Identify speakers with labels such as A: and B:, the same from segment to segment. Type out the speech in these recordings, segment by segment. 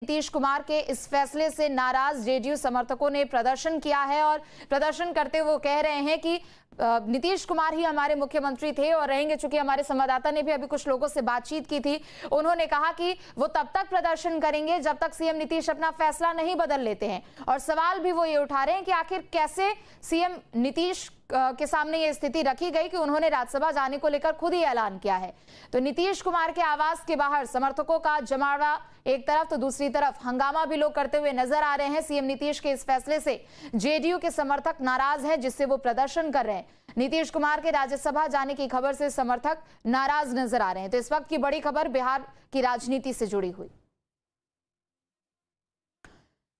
A: नीतीश कुमार के इस फैसले से नाराज जेडीयू समर्थकों ने प्रदर्शन किया है और प्रदर्शन करते हुए कह रहे हैं कि नीतीश कुमार ही हमारे मुख्यमंत्री थे और रहेंगे। चूंकि हमारे संवाददाता ने भी अभी कुछ लोगों से बातचीत की थी, उन्होंने कहा कि वो तब तक प्रदर्शन करेंगे जब तक सीएम नीतीश अपना फैसला नहीं बदल लेते हैं। और सवाल भी वो ये उठा रहे हैं कि आखिर कैसे सीएम नीतीश के सामने ये स्थिति रखी गई कि उन्होंने राज्यसभा जाने को लेकर खुद ही ऐलान किया है। तो नीतीश कुमार के आवास के बाहर समर्थकों का जमावड़ा एक तरफ तो दूसरी तरफ हंगामा भी लोग करते हुए नजर आ रहे हैं। सीएम नीतीश के इस फैसले से जेडीयू के समर्थक नाराज हैं, जिससे वो प्रदर्शन कर रहे हैं। नीतीश कुमार के राज्यसभा जाने की खबर से समर्थक नाराज नजर आ रहे हैं। तो इस वक्त की बड़ी खबर बिहार की राजनीति से जुड़ी हुई।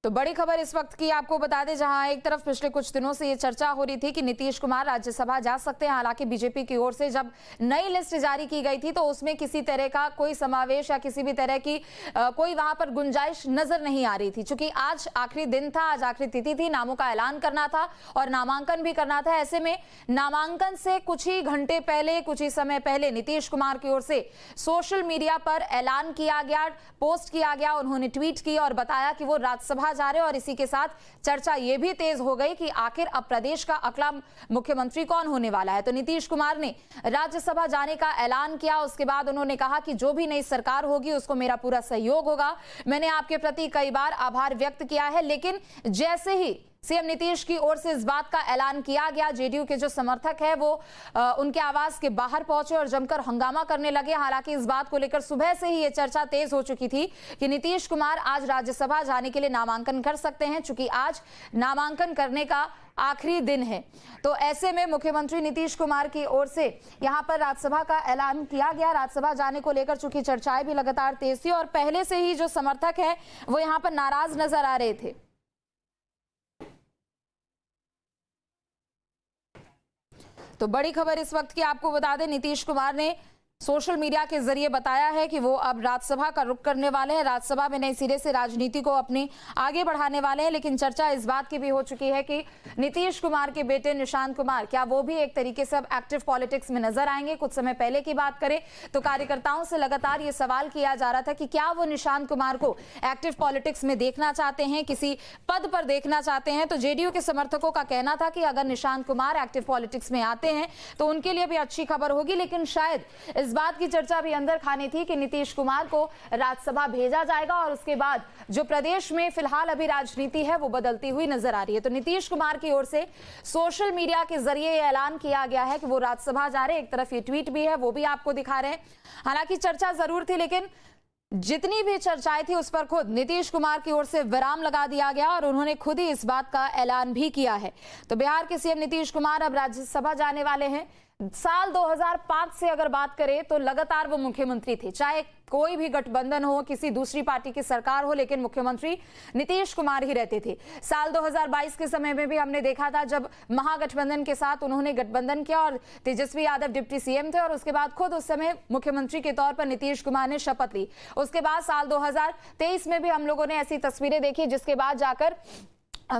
A: तो बड़ी खबर इस वक्त की आपको बता दें, जहां एक तरफ पिछले कुछ दिनों से ये चर्चा हो रही थी कि नीतीश कुमार राज्यसभा जा सकते हैं। हालांकि बीजेपी की ओर से जब नई लिस्ट जारी की गई थी तो उसमें किसी तरह का कोई समावेश या किसी भी तरह की कोई वहां पर गुंजाइश नजर नहीं आ रही थी। चूंकि आज आखिरी दिन था, आज आखिरी तिथि थी, नामों का ऐलान करना था और नामांकन भी करना था। ऐसे में नामांकन से कुछ ही घंटे पहले, कुछ ही समय पहले नीतीश कुमार की ओर से सोशल मीडिया पर ऐलान किया गया, पोस्ट किया गया। उन्होंने ट्वीट की और बताया कि वो राज्यसभा जा रहे। और इसी के साथ चर्चा यह भी तेज हो गई कि आखिर अब प्रदेश का अगला मुख्यमंत्री कौन होने वाला है। तो नीतीश कुमार ने राज्यसभा जाने का ऐलान किया। उसके बाद उन्होंने कहा कि जो भी नई सरकार होगी उसको मेरा पूरा सहयोग होगा। मैंने आपके प्रति कई बार आभार व्यक्त किया है, लेकिन जैसे ही सीएम नीतीश की ओर से इस बात का ऐलान किया गया, जेडीयू के जो समर्थक है वो उनके आवास के बाहर पहुंचे और जमकर हंगामा करने लगे। हालांकि इस बात को लेकर सुबह से ही ये चर्चा तेज हो चुकी थी कि नीतीश कुमार आज राज्यसभा जाने के लिए नामांकन कर सकते हैं, चूंकि आज नामांकन करने का आखिरी दिन है। तो ऐसे में मुख्यमंत्री नीतीश कुमार की ओर से यहां पर राज्यसभा का ऐलान किया गया। राज्यसभा जाने को लेकर चूंकि चर्चाएं भी लगातार तेज थी और पहले से ही जो समर्थक है वो यहां पर नाराज नजर आ रहे थे। तो बड़ी खबर इस वक्त की आपको बता दें, नीतीश कुमार ने सोशल मीडिया के जरिए बताया है कि वो अब राज्यसभा का रुख करने वाले हैं। राज्यसभा में नए सिरे से राजनीति को अपनी आगे बढ़ाने वाले हैं। लेकिन चर्चा इस बात की भी हो चुकी है कि नीतीश कुमार के बेटे निशांत कुमार, क्या वो भी एक तरीके से अब एक्टिव पॉलिटिक्स में नजर आएंगे। कुछ समय पहले की बात करें तो कार्यकर्ताओं से लगातार ये सवाल किया जा रहा था कि क्या वो निशांत कुमार को एक्टिव पॉलिटिक्स में देखना चाहते हैं, किसी पद पर देखना चाहते हैं। तो जेडीयू के समर्थकों का कहना था कि अगर निशांत कुमार एक्टिव पॉलिटिक्स में आते हैं तो उनके लिए भी अच्छी खबर होगी। लेकिन शायद इस बात की चर्चा भी अंदर खाने थी कि नीतीश कुमार को राज्यसभा भेजा जाएगा और उसके बाद जो प्रदेश में फिलहाल अभी राजनीति है वो बदलती हुई नजर आ रही है। तो नीतीश कुमार की ओर से सोशल मीडिया के जरिए ऐलान किया गया है कि वो राज्यसभा जा रहे हैं। एक तरफ ये ट्वीट भी है, वो भी आपको दिखा रहे हैं। हालांकि चर्चा जरूर थी, लेकिन जितनी भी चर्चाएं थी उस पर खुद नीतीश कुमार की ओर से विराम लगा दिया गया और उन्होंने खुद ही इस बात का ऐलान भी किया है। तो बिहार के सीएम नीतीश कुमार अब राज्यसभा जाने वाले हैं। साल 2005 से अगर बात करें तो लगातार वो मुख्यमंत्री थे, चाहे कोई भी गठबंधन हो, किसी दूसरी पार्टी की सरकार हो, लेकिन मुख्यमंत्री नीतीश कुमार ही रहते थे। साल 2022 के समय में भी हमने देखा था जब महागठबंधन के साथ उन्होंने गठबंधन किया और तेजस्वी यादव डिप्टी सीएम थे और उसके बाद खुद उस समय मुख्यमंत्री के तौर पर नीतीश कुमार ने शपथ ली। उसके बाद साल 2023 में भी हम लोगों ने ऐसी तस्वीरें देखी, जिसके बाद जाकर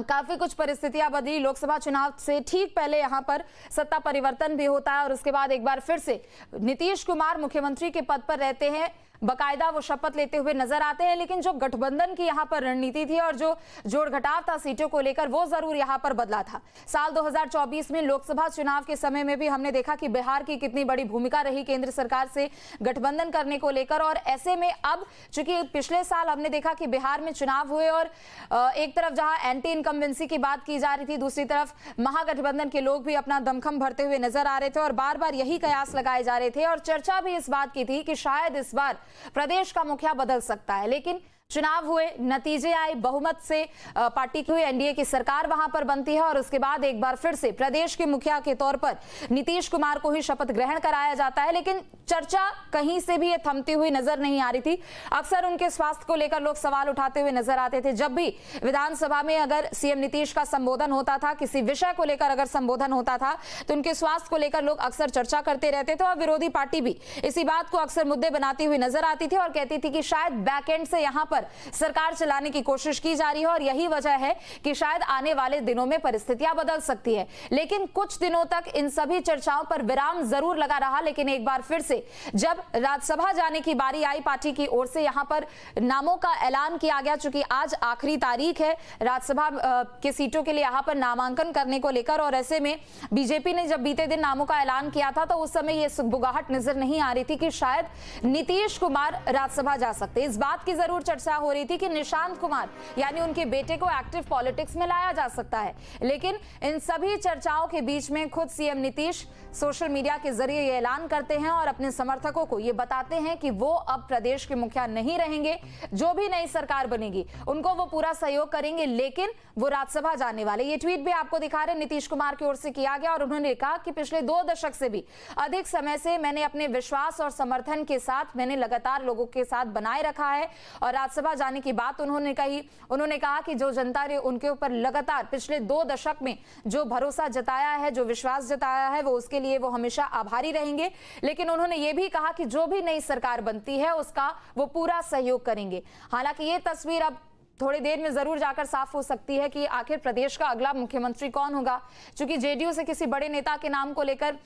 A: काफी कुछ परिस्थितियां बदली। लोकसभा चुनाव से ठीक पहले यहां पर सत्ता परिवर्तन भी होता है और उसके बाद एक बार फिर से नीतीश कुमार मुख्यमंत्री के पद पर रहते हैं, बकायदा वो शपथ लेते हुए नजर आते हैं। लेकिन जो गठबंधन की यहां पर रणनीति थी और जो जोड़ घटाव था सीटों को लेकर, वो जरूर यहां पर बदला था। साल 2024 में लोकसभा चुनाव के समय में भी हमने देखा कि बिहार की कितनी बड़ी भूमिका रही केंद्र सरकार से गठबंधन करने को लेकर। और ऐसे में अब चूंकि पिछले साल हमने देखा कि बिहार में चुनाव हुए और एक तरफ जहां एंटी इनकम्बेंसी की बात की जा रही थी, दूसरी तरफ महागठबंधन के लोग भी अपना दमखम भरते हुए नजर आ रहे थे और बार बार यही कयास लगाए जा रहे थे। और चर्चा भी इस बात की थी कि शायद इस बार प्रदेश का मुखिया बदल सकता है। लेकिन चुनाव हुए, नतीजे आए, बहुमत से पार्टी की एनडीए की सरकार वहां पर बनती है और उसके बाद एक बार फिर से प्रदेश के मुखिया के तौर पर नीतीश कुमार को ही शपथ ग्रहण कराया जाता है। लेकिन चर्चा कहीं से भी ये थमती हुई नजर नहीं आ रही थी। अक्सर उनके स्वास्थ्य को लेकर लोग सवाल उठाते हुए नजर आते थे। जब भी विधानसभा में अगर सीएम नीतीश का संबोधन होता था, किसी विषय को लेकर अगर संबोधन होता था, तो उनके स्वास्थ्य को लेकर लोग अक्सर चर्चा करते रहते थे और विरोधी पार्टी भी इसी बात को अक्सर मुद्दे बनाती हुई नजर आती थी और कहती थी कि शायद बैकएंड से यहां पर ऊपर सरकार चलाने की कोशिश की जा रही है और यही वजह है कि शायद आने वाले दिनों में परिस्थितियां बदल सकती है। लेकिन कुछ दिनों तक इन सभी चर्चाओं पर विराम जरूर लगा रहा, लेकिन एक बार फिर से जब राज्यसभा जाने की बारी आई, पार्टी की ओर से यहां पर नामों का ऐलान किया गया। चूंकि आज आखिरी तारीख है राज्यसभा के सीटों के लिए यहां पर नामांकन करने को लेकर, और ऐसे में बीजेपी ने जब बीते दिन नामों का ऐलान किया था तो उस समय यह सुगबुगाहट नजर नहीं आ रही थी कि शायद नीतीश कुमार राज्यसभा जा सकते। इस बात की जरूर चर्चा हो रही थी कि निशांत कुमार यानी उनके बेटे को एक्टिव पॉलिटिक्स में लाया जा सकता है। लेकिन इन सभी चर्चाओं के बीच में खुद सीएम नीतीश सोशल मीडिया के जरिए ये ऐलान करते हैं और अपने समर्थकों को ये बताते हैं कि वो अब प्रदेश के मुखिया नहीं रहेंगे। जो भी नई सरकार बनेगी उनको वो पूरा सहयोग करेंगे, लेकिन वो राज्यसभा जाने वाले। ये ट्वीट भी आपको दिखा रहे नीतीश कुमार की ओर से किया गया और उन्होंने कहा कि पिछले 2 दशक से भी अधिक समय से मैंने अपने विश्वास और समर्थन के साथ मैंने लगातार लोगों के साथ बनाए रखा है। और राज्यसभा जाने की बात उन्होंने कही। उन्होंने कहा कि जो जनता ने उनके ऊपर लगातार पिछले 2 दशक में जो भरोसा जताया है, जो विश्वास जताया है, वो उसके लिए वो हमेशा आभारी रहेंगे। लेकिन उन्होंने ये भी कहा कि जो भी नई सरकार बनती है उसका वो पूरा सहयोग करेंगे। हालांकि ये तस्वीर अब थोड़ी देर में जरूर जाकर साफ हो सकती है कि आखिर प्रदेश का अगला मुख्यमंत्री कौन होगा। क्योंकि जेडीयू से किसी बड़े नेता के नाम को लेकर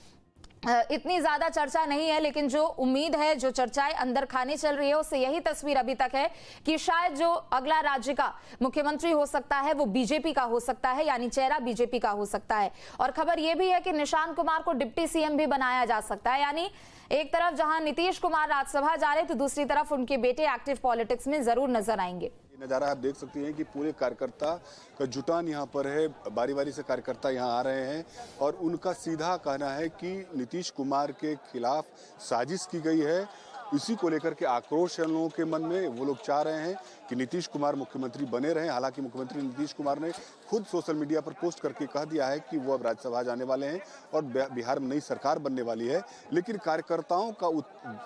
A: इतनी ज्यादा चर्चा नहीं है, लेकिन जो उम्मीद है, जो चर्चाएं अंदर खाने चल रही है, उससे यही तस्वीर अभी तक है कि शायद जो अगला राज्य का मुख्यमंत्री हो सकता है वो बीजेपी का हो सकता है, यानी चेहरा बीजेपी का हो सकता है। और खबर यह भी है कि निशांत कुमार को डिप्टी सीएम भी बनाया जा सकता है। यानी एक तरफ जहां नीतीश कुमार राज्यसभा जा रहे तो दूसरी तरफ उनके बेटे एक्टिव पॉलिटिक्स में जरूर नजर आएंगे।
B: नज़ारा आप देख सकते हैं कि पूरे कार्यकर्ता का जुटान यहाँ पर है। बारी बारी से कार्यकर्ता यहाँ आ रहे हैं और उनका सीधा कहना है कि नीतीश कुमार के खिलाफ साजिश की गई है। इसी को लेकर के आक्रोश है लोगों के मन में। वो लोग चाह रहे हैं कि नीतीश कुमार मुख्यमंत्री बने रहें। हालांकि मुख्यमंत्री नीतीश कुमार ने खुद सोशल मीडिया पर पोस्ट करके कह दिया है कि वो अब राज्यसभा जाने वाले हैं और बिहार में नई सरकार बनने वाली है। लेकिन कार्यकर्ताओं का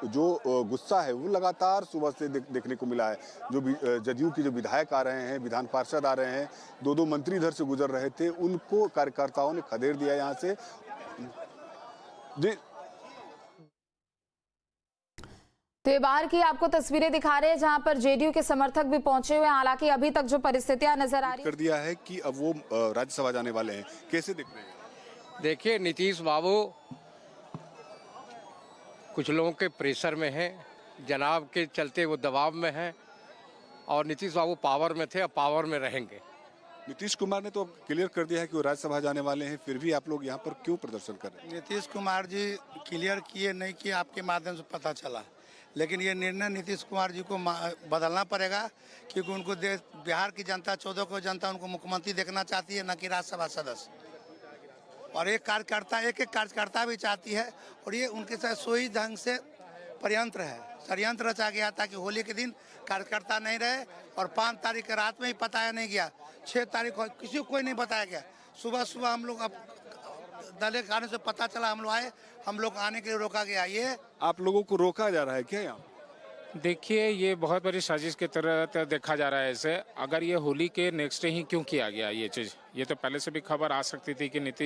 B: जो गुस्सा है वो लगातार सुबह से देखने को मिला है। जो जदयू के जो विधायक आ रहे हैं, विधान पार्षद आ रहे हैं, 2 मंत्री इधर से गुजर रहे थे, उनको कार्यकर्ताओं ने खदेड़ दिया यहाँ से।
A: तो ये बाहर की आपको तस्वीरें दिखा रहे हैं जहां पर जेडीयू के समर्थक भी पहुंचे हुए हैं। हालांकि अभी तक जो परिस्थितियां नजर आ रही
B: कर दिया है कि अब वो राज्यसभा जाने वाले हैं। कैसे देख रहे हैं?
C: देखिए, नीतीश बाबू कुछ लोगों के प्रेशर में हैं, जनाब के चलते वो दबाव में हैं और नीतीश बाबू पावर में थे, अब पावर में रहेंगे।
B: नीतीश कुमार ने तो क्लियर कर दिया है कि वो राज्यसभा जाने वाले हैं, फिर भी आप लोग यहाँ पर क्यों प्रदर्शन कर रहे हैं?
D: नीतीश कुमार जी क्लियर किए नहीं किए आपके माध्यम से पता चला, लेकिन ये निर्णय नीतीश कुमार जी को बदलना पड़ेगा, क्योंकि उनको बिहार की जनता 14 करोड़ जनता उनको मुख्यमंत्री देखना चाहती है, न कि राज्यसभा सदस्य। और एक कार्यकर्ता भी चाहती है और ये उनके साथ सोई ढंग से षड्यंत्र रचा गया ताकि होली के दिन कार्यकर्ता नहीं रहे। और 5 तारीख के रात में ही बताया नहीं गया, 6 तारीख को किसी को कोई नहीं बताया गया। सुबह हम लोग अब दल के आने से पता चला, हम लोग आए, हम लोग आने के लिए रोका गया। ये
B: आप लोगों को रोका जा रहा है क्या यहाँ?
E: देखिए, ये बहुत बड़ी साजिश की तरह देखा जा रहा है इसे। अगर ये होली के नेक्स्ट डे ही क्यों किया गया ये चीज़? ये तो पहले से भी खबर आ सकती थी कि नीतीश